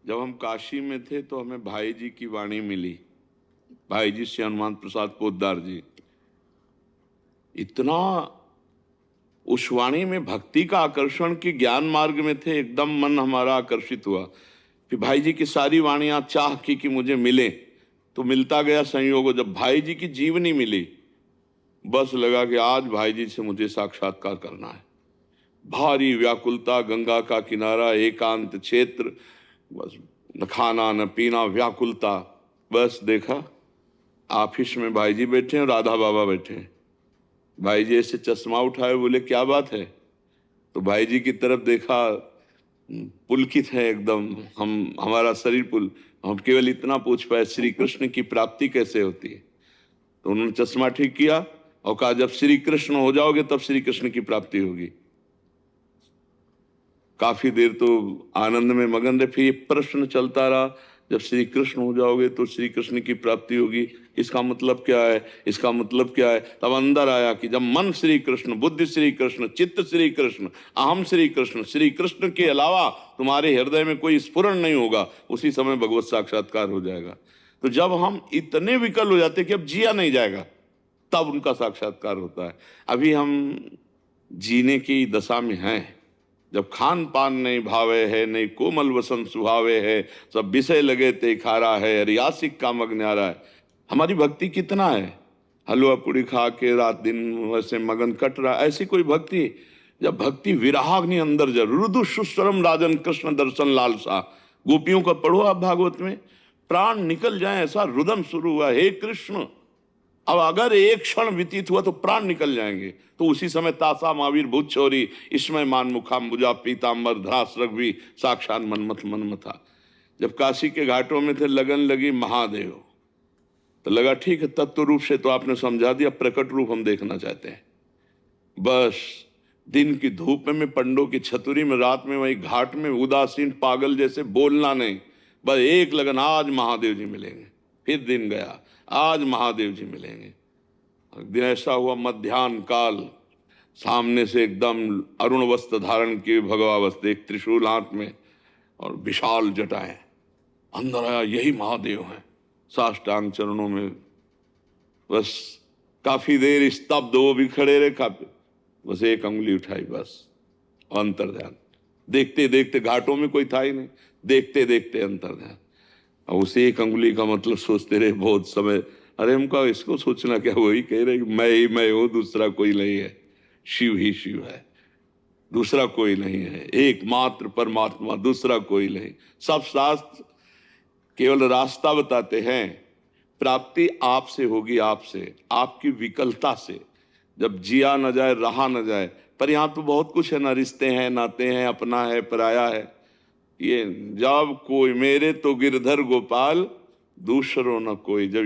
जब हम काशी में थे तो हमें भाई जी की वाणी मिली, भाई जी से हनुमान प्रसाद पोद्दार जी। इतना उस वाणी में भक्ति का आकर्षण की ज्ञान मार्ग में थे, एकदम मन हमारा आकर्षित हुआ। फिर भाई जी की सारी वाणियां चाह की कि मुझे मिले, तो मिलता गया संयोग। जब भाई जी की जीवनी मिली, बस लगा कि आज भाई जी से मुझे साक्षात्कार करना है। भारी व्याकुलता, गंगा का किनारा, एकांत क्षेत्र, बस न खाना न पीना, व्याकुलता। बस देखा ऑफिस में भाई जी बैठे हैं, राधा बाबा बैठे हैं। भाई जी ऐसे चश्मा उठाए, बोले क्या बात है? तो भाई जी की तरफ देखा, पुलकित है एकदम। हमारा शरीर पुल। हम केवल इतना पूछ पाए, श्री कृष्ण की प्राप्ति कैसे होती है? तो उन्होंने चश्मा ठीक किया और कहा, जब श्री कृष्ण हो जाओगे तब श्री कृष्ण की प्राप्ति होगी। काफी देर तो आनंद में मगन रहे। फिर ये प्रश्न चलता रहा, जब श्री कृष्ण हो जाओगे तो श्री कृष्ण की प्राप्ति होगी, इसका मतलब क्या है? इसका मतलब क्या है? तब अंदर आया कि जब मन श्री कृष्ण, बुद्धि श्री कृष्ण, चित्त श्री कृष्ण, अहम श्री कृष्ण, श्री कृष्ण के अलावा तुम्हारे हृदय में कोई स्फुरण नहीं होगा, उसी समय भगवत साक्षात्कार हो जाएगा। तो जब हम इतने विकल हो जाते कि अब जिया नहीं जाएगा, तब उनका साक्षात्कार होता है। अभी हम जीने की दशा में हैं, जब खान पान नहीं भावे है, नहीं कोमल वसन सुहावे है, सब विषय लगे ते खारा है, रियासिक का मग न्यारा है। हमारी भक्ति कितना है? हलवा पूड़ी खा के रात दिन वैसे मगन कट रहा, ऐसी कोई भक्ति? जब भक्ति विराग्नि अंदर जर रुदु सुस्वरम राजन कृष्ण दर्शन लालसा। गोपियों का पढ़ो आप भागवत में, प्राण निकल जाए ऐसा रुदन शुरू हुआ, हे कृष्ण। अब अगर एक क्षण व्यतीत हुआ तो प्राण निकल जाएंगे। तो उसी समय तासा महावीर भूत चोरी, इसमें मान मुखाम्बुजा पीताम्बर धरास रघुवी, साक्षात मनमथ मनमथा। जब काशी के घाटों में थे, लगन लगी महादेव, तो लगा ठीक है, तत्व रूप से तो आपने समझा दिया, प्रकट रूप हम देखना चाहते हैं। बस दिन की धूप में, पंडों की छतुरी में, रात में वही घाट में उदासीन पागल जैसे, बोलना नहीं, बस एक लगन, आज महादेव जी मिलेंगे। फिर दिन गया, आज महादेव जी मिलेंगे। दिन ऐसा हुआ, मध्याह्न काल, सामने से एकदम अरुण वस्त्र धारण किए भगवावस्था, एक त्रिशूल हाथ में और विशाल जटाएं। अंदर आया, यही महादेव हैं, साष्टांग चरणों में। बस काफी देर स्तब्ध, वो भी खड़े रहे, काफी बस एक अंगुली उठाई, बस अंतर ध्यान। देखते देखते, घाटों में कोई था ही नहीं, देखते देखते अंतर ध्यान। और उसे एक अंगुली का मतलब सोचते रहे बहुत समय। अरे हमको इसको सोचना क्या, वही कह रहे मैं ही मैं हूं, दूसरा कोई नहीं है, शिव ही शिव है, दूसरा कोई नहीं है, एकमात्र परमात्मा, दूसरा कोई नहीं। सब शास्त्र केवल रास्ता बताते हैं, प्राप्ति आपसे होगी, आपसे, आपकी विकलता से। जब जिया न जाए, रहा न जाए। पर यहां तो बहुत कुछ है ना, रिश्ते हैं, नाते हैं, अपना है, पराया है। ये जब कोई मेरे तो गिरधर गोपाल, दूसरों न कोई। जब